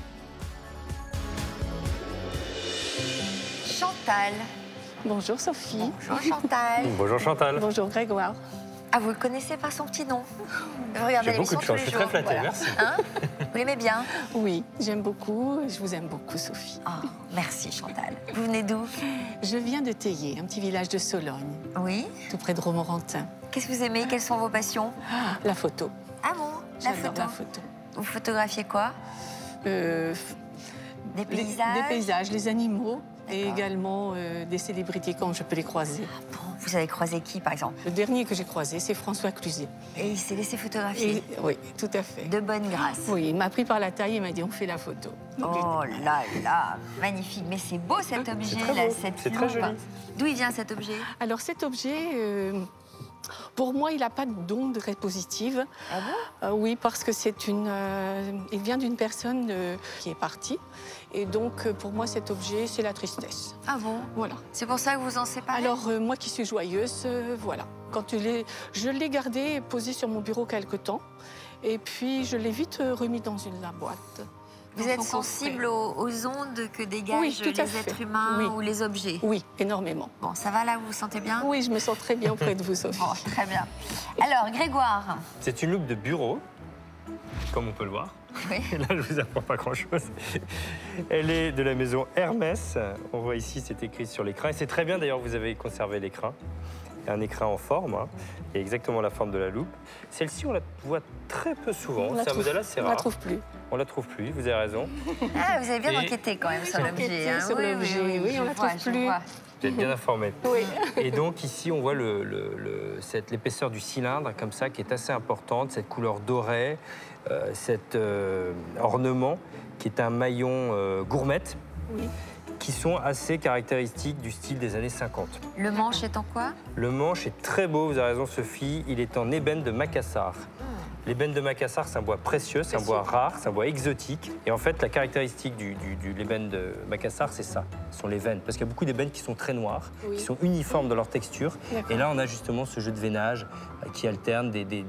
Chantal. Bonjour Sophie. Bonjour Chantal. Bonjour Chantal. Bonjour Grégoire. Ah, vous le connaissez par son petit nom. Regardez J'ai beaucoup de chance, je suis très flattée, merci. Hein, vous l'aimez bien? Oui, j'aime beaucoup. Je vous aime beaucoup, Sophie. Oh, merci Chantal. Vous venez d'où? Je viens de Théier, un petit village de Sologne. Oui. Tout près de Romorantin. Qu'est-ce que vous aimez? Quelles sont vos passions? La photo. Ah bon? J'adore la photo. Vous photographiez quoi? Des paysages? Des paysages, les animaux. Et également des célébrités quand je peux les croiser. Ah bon, vous avez croisé qui, par exemple? Le dernier que j'ai croisé, c'est François Cluzet. Et il s'est laissé photographier? Oui, tout à fait. De bonne grâce? Oui, il m'a pris par la taille et m'a dit on fait la photo. Oh là là, magnifique. Mais c'est beau cet objet, là, cette C'est très joli. D'où il vient cet objet? Alors cet objet, pour moi, il n'a pas d'onde très positive. Ah bon? Oui, parce que c'est il vient d'une personne qui est partie. Et donc, pour moi, cet objet, c'est la tristesse. Ah bon? Voilà. C'est pour ça que vous en séparez? Alors, moi qui suis joyeuse, voilà. Je l'ai gardé et posé sur mon bureau quelque temps. Et puis, je l'ai vite remis dans la boîte. Vous êtes sensible aux ondes que dégagent les êtres humains ou les objets? Oui, énormément. Bon, ça va là, vous vous sentez bien? Oui, je me sens très bien auprès de vous, Sophie. Bon, très bien. Alors, Grégoire? C'est une loupe de bureau, comme on peut le voir. Oui. Là, je vous apprends pas grand-chose. Elle est de la maison Hermès. On voit ici, c'est écrit sur l'écran. Et c'est très bien, d'ailleurs, vous avez conservé l'écran. Il y a un écran en forme, hein, et exactement la forme de la loupe. Celle-ci, on la voit très peu souvent. C'est un modèle assez rare. On la trouve plus. On la trouve plus, vous avez raison. Ah, vous avez bien enquêté quand même sur l'objet. Hein. Sur l'objet, oui, on la trouve plus. Vous êtes bien informé. Oui. Et donc ici, on voit l'épaisseur du cylindre comme ça, qui est assez importante, cette couleur dorée, cet ornement qui est un maillon gourmette, qui sont assez caractéristiques du style des années 50. Le manche est en quoi? Le manche est très beau, vous avez raison Sophie, il est en ébène de Macassar. L'ébène de Macassar, c'est un bois précieux, c'est un bois rare, c'est un bois exotique. Et en fait, la caractéristique de l'ébène de Macassar, c'est ça, ce sont les veines. Parce qu'il y a beaucoup d'ébènes qui sont très noires, qui sont uniformes dans leur texture. Et là, on a justement ce jeu de veinage qui alterne des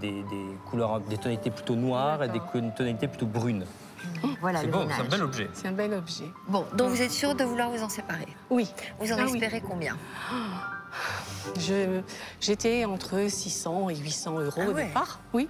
couleurs, des tonalités plutôt noires et des tonalités plutôt brunes. Voilà, c'est le beau, veinage. c'est un bel objet. C'est un bel objet. Bon, donc vous êtes sûr de vouloir vous en séparer? Oui. Vous en espérez combien? J'étais entre 600 et 800 euros au départ. Oui.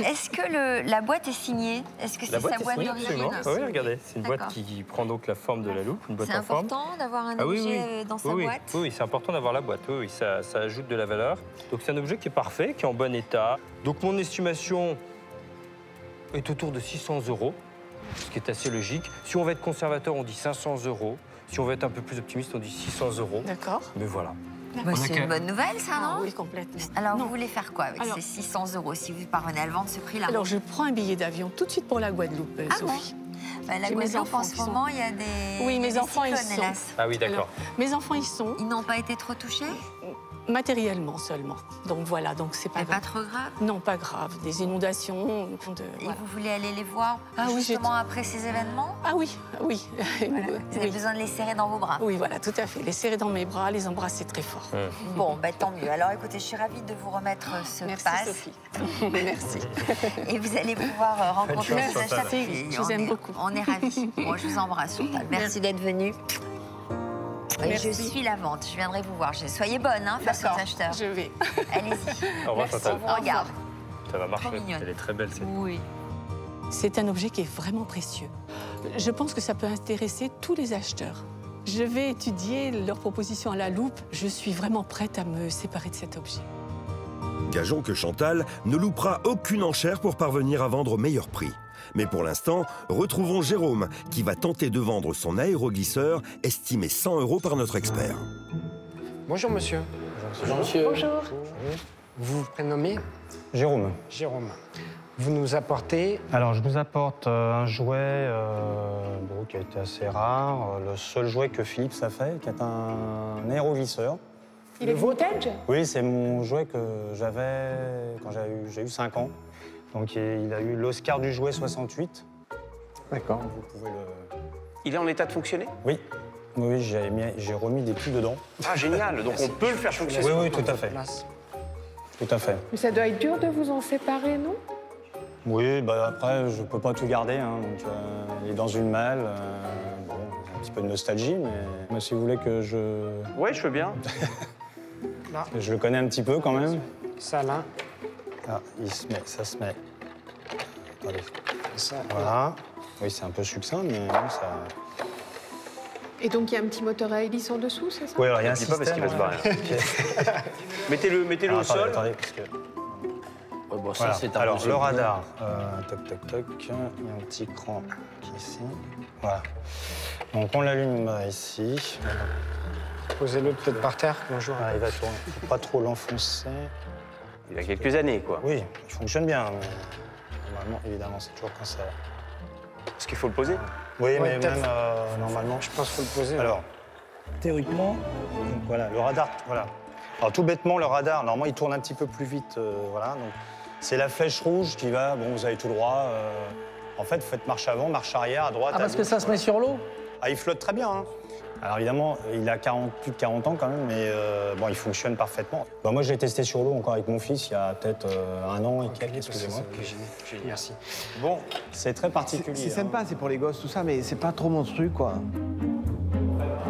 Est-ce que la boîte est signée? Est-ce que c'est sa boîte d'origine? Oui, regardez, c'est une boîte qui prend donc la forme de la loupe, une boîte en forme. C'est important d'avoir un objet dans sa boîte? Oui, c'est important d'avoir la boîte. Oui, ça ajoute de la valeur. Donc c'est un objet qui est parfait, qui est en bon état. Donc mon estimation est autour de 600 euros, ce qui est assez logique. Si on veut être conservateur, on dit 500 euros. Si on veut être un peu plus optimiste, on dit 600 euros. D'accord. Mais voilà. Bah, c'est une bonne nouvelle, ça, non? Oui, complètement. Alors, vous voulez faire quoi avec ces 600 euros si vous parvenez à le vendre ce prix-là? Alors, je prends un billet d'avion tout de suite pour la Guadeloupe, Sophie. Bah, la Guadeloupe, en ce moment, il y a des Oui, mes enfants, ils sont... hélas. Ah oui, d'accord. Mes enfants, ils sont... Ils n'ont pas été trop touchés? Matériellement seulement. Donc voilà, donc c'est pas grave. Pas trop grave? Non, pas grave. Des inondations. Et vous voulez aller les voir oui, justement après ces événements? Ah oui, oui. Voilà. Vous avez besoin de les serrer dans vos bras? Oui, voilà, tout à fait. Les serrer dans mes bras, les embrasser très fort. Bon, bah, tant mieux. Alors écoutez, je suis ravie de vous remettre ce Merci, pass. Sophie. Merci. Et vous allez pouvoir rencontrer Sacha Fille. Je vous aime beaucoup. On est ravis. Bon, je vous embrasse, Chantal. Merci d'être venue. Je suis la vente, je viendrai vous voir. Soyez bonne face aux acheteurs. Je vais. Allez-y. Au revoir, Chantal. On vous regarde. Ça va marcher. Elle est très belle, cette. Oui. C'est un objet qui est vraiment précieux. Je pense que ça peut intéresser tous les acheteurs. Je vais étudier leurs propositions à la loupe. Je suis vraiment prête à me séparer de cet objet. Gageons que Chantal ne loupera aucune enchère pour parvenir à vendre au meilleur prix. Mais pour l'instant, retrouvons Jérôme qui va tenter de vendre son aéroglisseur estimé 100 euros par notre expert. Bonjour monsieur. Bonjour monsieur. Bonjour. Vous vous prénommez? Jérôme. Jérôme. Vous nous apportez? Alors, je vous apporte un jouet qui a été assez rare. Le seul jouet que Philips a fait, qui est un aéroglisseur. Il est vintage? Oui, c'est mon jouet que j'avais quand j'ai eu 5 ans. Donc, il a eu l'Oscar du jouet 68. D'accord. Vous pouvez le... Il est en état de fonctionner? Oui. Oui, j'ai remis des piles dedans. Ah, génial. Donc, on peut le faire fonctionner. Oui, oui, tout à fait. Tout à fait. Mais ça doit être dur de vous en séparer, non? Oui, bah après, je peux pas tout garder. Hein, donc, il est dans une malle. Bon, petit peu de nostalgie, mais moi, si vous voulez que je... Ouais, je veux bien. Là. Je le connais un petit peu quand même. Ça, là. Ah, ça se met. Attendez. Ça, voilà. Oui, c'est un peu succinct, mais non, ça... Et donc, il y a un petit moteur à hélice en dessous, c'est ça? Oui, alors il y a un Dis pas parce qu'il va se barrer. Mettez-le au sol. Attendez, parce que... Ouais, bon, ça, Voilà. c'est un Alors, peu- le radar, toc, toc, toc, il y a un petit cran qui est ici. Voilà. Donc, on l'allume ici. Posez-le peut-être par terre. Bonjour. Voilà, il va tourner. Faut pas trop l'enfoncer. Il y a quelques années, quoi. Oui, il fonctionne bien, mais normalement, évidemment, c'est toujours quand ça... Est-ce qu'il faut le poser? Oui, Ouais, mais peut-être. même, normalement... Je pense qu'il faut le poser. Alors, théoriquement, donc voilà, le radar, voilà. Alors, tout bêtement, le radar, normalement, il tourne un petit peu plus vite, voilà. Donc, c'est la flèche rouge qui va, bon, vous avez tout droit. En fait, vous faites marche avant, marche arrière, à droite, Ah, à parce que gauche, ça se met sur l'eau? Ah, il flotte très bien, hein. Alors évidemment, il a plus de 40 ans quand même, mais bon, il fonctionne parfaitement. Bah, moi, je l'ai testé sur l'eau encore avec mon fils il y a peut-être 1 an et quelques, excusez-moi. Merci. Bon, c'est très particulier. C'est sympa, c'est pour les gosses, tout ça, mais c'est pas trop mon truc, quoi.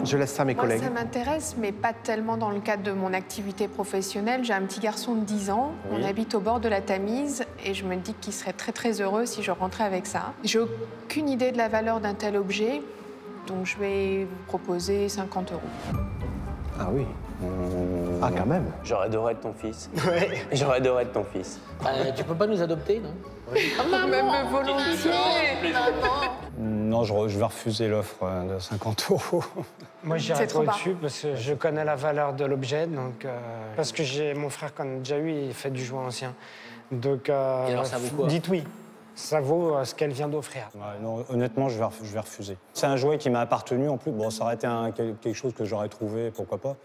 Je laisse ça à mes Moi, collègues. ça m'intéresse, mais pas tellement dans le cadre de mon activité professionnelle. J'ai un petit garçon de 10 ans, Oui. on habite au bord de la Tamise, et je me dis qu'il serait très très heureux si je rentrais avec ça. J'ai aucune idée de la valeur d'un tel objet, donc je vais vous proposer 50 €. Ah oui. Ah, quand même. J'aurais adoré être ton fils. Ouais. J'aurais adoré être ton fils. Tu peux pas nous adopter, non? Même volontiers. Non, je vais refuser l'offre de 50 €. Moi, C'est j'irai trop pas bas. au-dessus parce que je connais la valeur de l'objet. Donc, parce que j'ai mon frère qu'on a déjà eu, il fait du jouet ancien. Donc, Et alors, ça vaut quoi? dites oui. Ça vaut ce qu'elle vient d'offrir. Ouais, non, honnêtement, je vais refuser. C'est un jouet qui m'a appartenu en plus. Bon, ça aurait été quelque chose que j'aurais trouvé, pourquoi pas.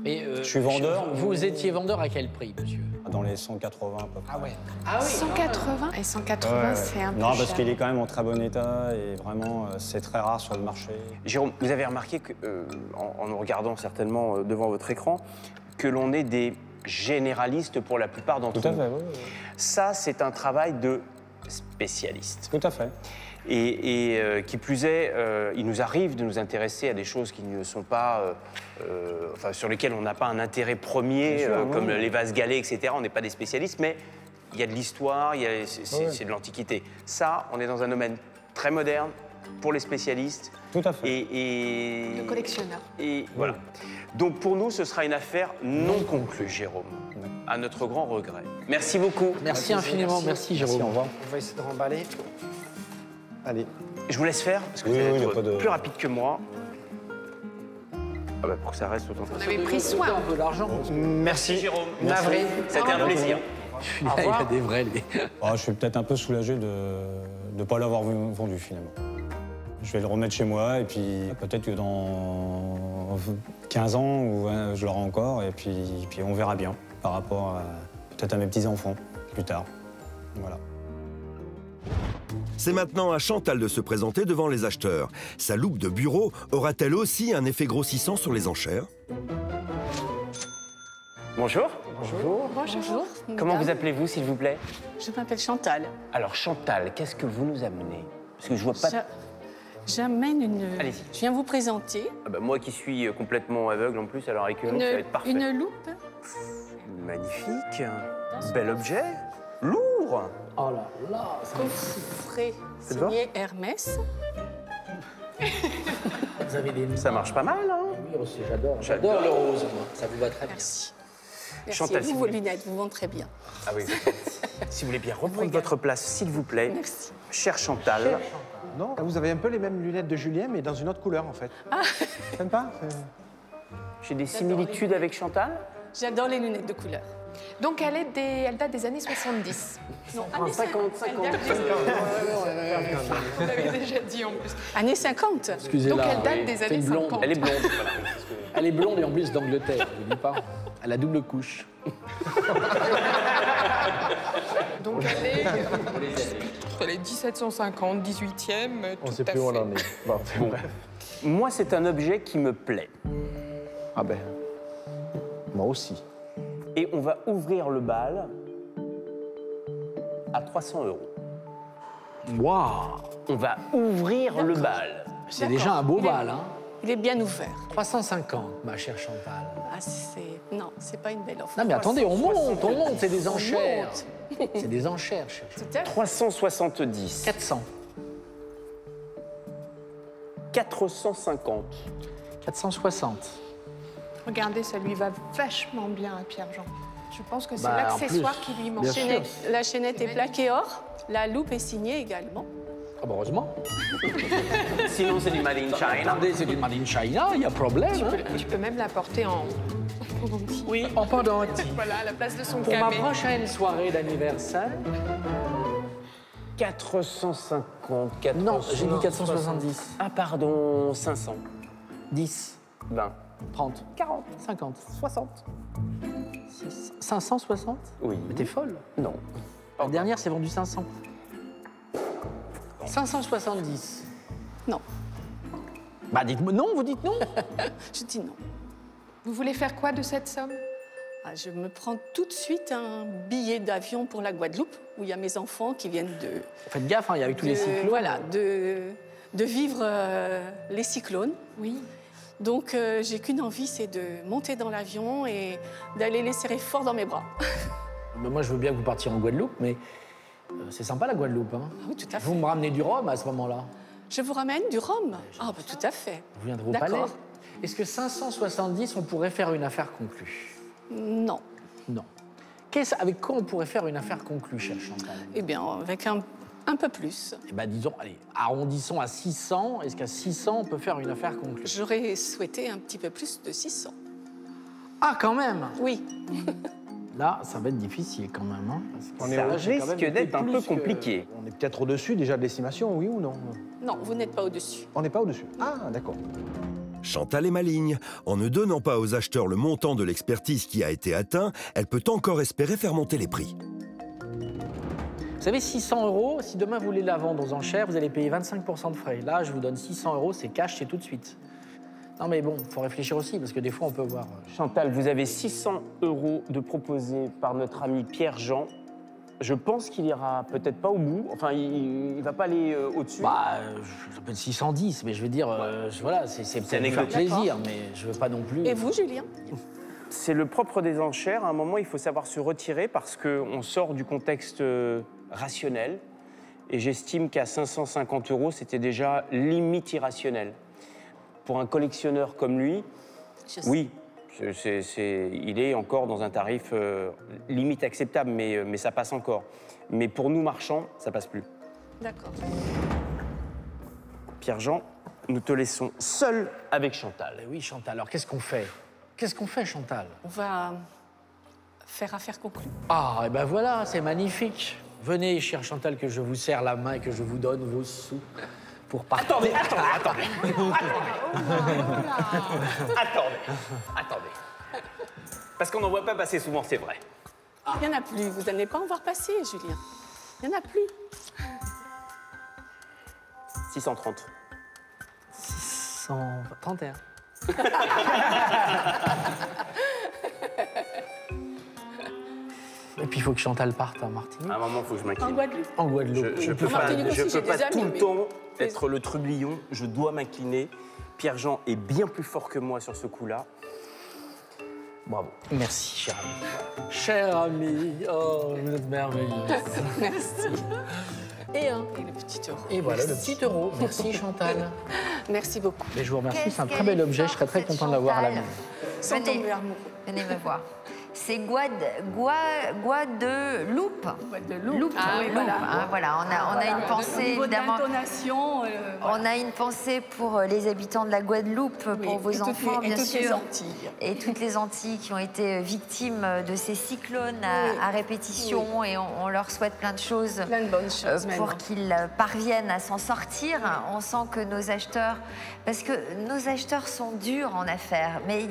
Mais, Je suis vendeur. Vous étiez vendeur à quel prix, monsieur? Dans les 180 à peu près. Ah ouais. Ah oui. 180 et 180, c'est un peu Non, parce cher. qu'il est quand même en très bon état et vraiment, c'est très rare sur le marché. Jérôme, vous avez remarqué que, en nous regardant certainement devant votre écran, que l'on est des généralistes pour la plupart d'entre Tout à nous. fait, oui. Ça, c'est un travail de spécialiste. Tout à fait. Et qui plus est, il nous arrive de nous intéresser à des choses qui ne sont pas, enfin, sur lesquelles on n'a pas un intérêt premier, Bien sûr, comme oui. les vases galets, etc. On n'est pas des spécialistes, mais il y a de l'histoire, c'est de l'Antiquité. Ça, on est dans un domaine très moderne pour les spécialistes. Tout à fait. De collectionneur. Et voilà. Donc pour nous, ce sera une affaire non conclue, Jérôme, à notre grand regret. Merci beaucoup. Merci infiniment, merci Jérôme. Merci, au revoir. On va essayer de remballer. Allez. Je vous laisse faire, parce que Oui, vous allez oui, y a être pas de- plus rapide que moi. Ah bah, pour que ça reste autant. On avait pris soin. Un peu d'argent. Merci. Jérôme. Navré. C'était un plaisir. Il a des vrais, lui. Ah, je suis peut-être un peu soulagé de ne pas l'avoir vendu finalement. Je vais le remettre chez moi et puis peut-être que dans 15 ans ou 20, je l'aurai encore et puis on verra bien par rapport peut-être à mes petits-enfants plus tard. Voilà. C'est maintenant à Chantal de se présenter devant les acheteurs. Sa loupe de bureau aura-t-elle aussi un effet grossissant sur les enchères? Bonjour. Bonjour. Comment madame. vous appelez-vous, s'il vous plaît? Je m'appelle Chantal. Alors, Chantal, qu'est-ce que vous nous amenez? Parce que je vois pas... J'amène une... Allez-y. Je viens vous présenter Ah bah, moi qui suis complètement aveugle en plus, alors avec eux, ça va être parfait. une loupe. Magnifique. Bel objet. Lourd. Oh là là. Coffret C'est bon signé Hermès. Vous avez des... Ça marche pas mal, hein? Oui, aussi, j'adore le rose, moi. Ça vous va très bien. Merci. Merci. Chantal, vous, s'il vos vous plaît. lunettes vous vont très bien. Ah oui. Si vous voulez bien reprendre votre place, s'il vous plaît. Merci. Chère Chantal. Non, vous avez un peu les mêmes lunettes de Julien, mais dans une autre couleur, en fait. Ah. Sympa. J'ai des similitudes avec Chantal. J'adore les lunettes de couleur. Donc elle date des années 70. Non, années 50. Vous l'avez déjà dit en plus. Années 50. Excusez-la. Donc elle date oui. des C'est années une blonde. 50. Elle est blonde. Voilà. Elle est blonde et en plus d'Angleterre, je vous dis pas. Elle a double couche. Donc elle est 1750, 18e, On tout sait à plus où on fait. en est. Bon, bref. Moi, c'est un objet qui me plaît. Ah ben, moi aussi. Et on va ouvrir le bal à 300 €. Waouh. On va ouvrir le bal. C'est déjà un beau bal, hein. Il est bien ouvert. 350, ma chère Chantal. Ah, non, c'est pas une belle offre. Non, mais attendez, on monte, c'est des enchères. C'est des enchères, chère. 370. 400. 450. 460. Regardez, ça lui va vachement bien à Pierre-Jean. Je pense que c'est Bah, l'accessoire en plus, qui lui manque. La chaînette est plaquée or, la loupe est signée également. Ah bah heureusement. Sinon, c'est du Made in China. Attendez, c'est du Made in China, il y a problème. Tu peux même la porter en pendentif. Oui, en pendentif. Voilà, à la place de son Pour ma camé. prochaine soirée d'anniversaire. 450, 400. Non, j'ai dit 470. Ah, pardon, 500. 10, 20. 30, 40, 50, 60. 560 ? Oui. Mais t'es folle. Non. La dernière, c'est vendu 500. 570. Non. Bah dites-moi non, vous dites non. Je dis non. Vous voulez faire quoi de cette somme? Ah, je me prends tout de suite un billet d'avion pour la Guadeloupe, où il y a mes enfants qui viennent de... Faites gaffe, hein, il y a eu tous les cyclones. Voilà, de vivre les cyclones. Oui. Donc, j'ai qu'une envie, c'est de monter dans l'avion et d'aller les serrer fort dans mes bras. Moi, je veux bien que vous partiez en Guadeloupe, mais c'est sympa la Guadeloupe. Hein. Oui, tout à fait. Vous me ramenez du rhum à ce moment-là. Je vous ramène du rhum. Ah, bah, tout à fait. Vous viendrez au D'accord. palais. Est-ce que 570, on pourrait faire une affaire conclue? Non. Non. Avec quoi on pourrait faire une affaire conclue, chère Chantal? Eh bien, avec un peu plus. Eh bien, disons, allez, arrondissons à 600. Est-ce qu'à 600, on peut faire une affaire conclue? J'aurais souhaité un petit peu plus de 600. Ah, quand même? Oui. Là, ça va être difficile quand même. Hein, parce que Ça risque d'être un peu compliqué. On est peut-être au-dessus déjà de l'estimation, oui ou non? Non, vous n'êtes pas au-dessus. On n'est pas au-dessus. Ah, d'accord. Chantal est maligne. En ne donnant pas aux acheteurs le montant de l'expertise qui a été atteint, elle peut encore espérer faire monter les prix. Vous savez, 600 €, si demain vous voulez la vendre aux enchères, vous allez payer 25% de frais. Là, je vous donne 600 €, c'est cash, c'est tout de suite. Non mais bon, il faut réfléchir aussi, parce que des fois, on peut voir... Chantal, vous avez 600 € de proposés par notre ami Pierre-Jean. Je pense qu'il ira peut-être pas au bout. Enfin, il ne va pas aller au-dessus. Bah, ça peut être 610, mais je veux dire, voilà, c'est pour me faire plaisir, mais je veux pas non plus... Et vous, Julien? C'est le propre des enchères. À un moment, il faut savoir se retirer parce qu'on sort du contexte rationnel. Et j'estime qu'à 550 €, c'était déjà limite irrationnel. Pour un collectionneur comme lui, oui, il est encore dans un tarif limite acceptable, mais ça passe encore. Mais pour nous, marchands, ça passe plus. D'accord. Pierre-Jean, nous te laissons seul avec Chantal. Eh oui, Chantal, alors qu'est-ce qu'on fait? Qu'est-ce qu'on fait, Chantal? On va faire affaire conclue. Ah, et ben voilà, c'est magnifique. Venez, chère Chantal, que je vous serre la main et que je vous donne vos sous pour partir. Attendez. Parce qu'on n'en voit pas passer souvent, c'est vrai. Il n'y en a plus. Vous n'allez pas en voir passer, Julien. Il n'y en a plus. 630. 631. Et puis il faut que Chantal parte en Martinique. À un moment, il faut que je En m'incline. Guadeloupe. En Guadeloupe. Je peux En Martinique pas, aussi, j'ai des amis, tout le mais- temps être le trublion. Je dois m'incliner. Pierre-Jean est bien plus fort que moi sur ce coup-là. Bravo. Merci, cher ami. Cher ami, oh, vous êtes merveilleuse. Merci. Et le petit euro. Et voilà le petit euro. Merci, Chantal. Merci beaucoup. Mais je vous remercie, Qu'est-ce c'est un très qu'elle bel est objet. Je serais très forte, content de l'avoir à la Chantal. maison. Sans Venez. tomber amoureux. Venez me voir. C'est Guadeloupe. Guadeloupe. Ah, oui, Loupe, voilà. hein, voilà. On a une pensée, Au niveau évidemment. d'intonation, On a une pensée pour les habitants de la Guadeloupe, pour vos et toutes enfants, les- et bien toutes les sûr. Antilles. Et toutes les Antilles qui ont été victimes de ces cyclones à répétition. Et on leur souhaite plein de choses, Plein de bonnes choses, pour maintenant. qu'ils parviennent à s'en sortir. On sent que nos acheteurs... Parce que nos acheteurs sont durs en affaires, mais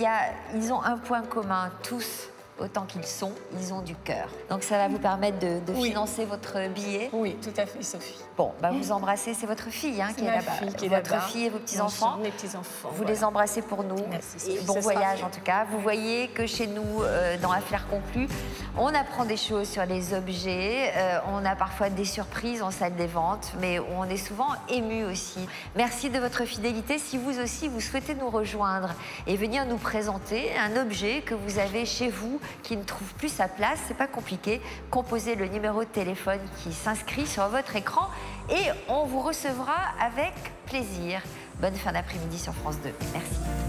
ils ont un point commun, tous. autant qu'ils sont, ils ont du cœur. Donc ça va vous permettre de financer votre billet. Oui, tout à fait, Sophie. Bon, bah vous embrassez, c'est votre fille qui est là-bas. Votre fille et vos petits-enfants. Mes petits-enfants. Vous les embrassez pour nous. Merci, et bon voyage en tout cas. Vous voyez que chez nous, dans Affaires conclues, on apprend des choses sur les objets. On a parfois des surprises en salle des ventes, mais on est souvent ému aussi. Merci de votre fidélité. Si vous aussi, vous souhaitez nous rejoindre et venir nous présenter un objet que vous avez chez vous qui ne trouve plus sa place, c'est pas compliqué. Composez le numéro de téléphone qui s'inscrit sur votre écran et on vous recevra avec plaisir. Bonne fin d'après-midi sur France 2. Merci.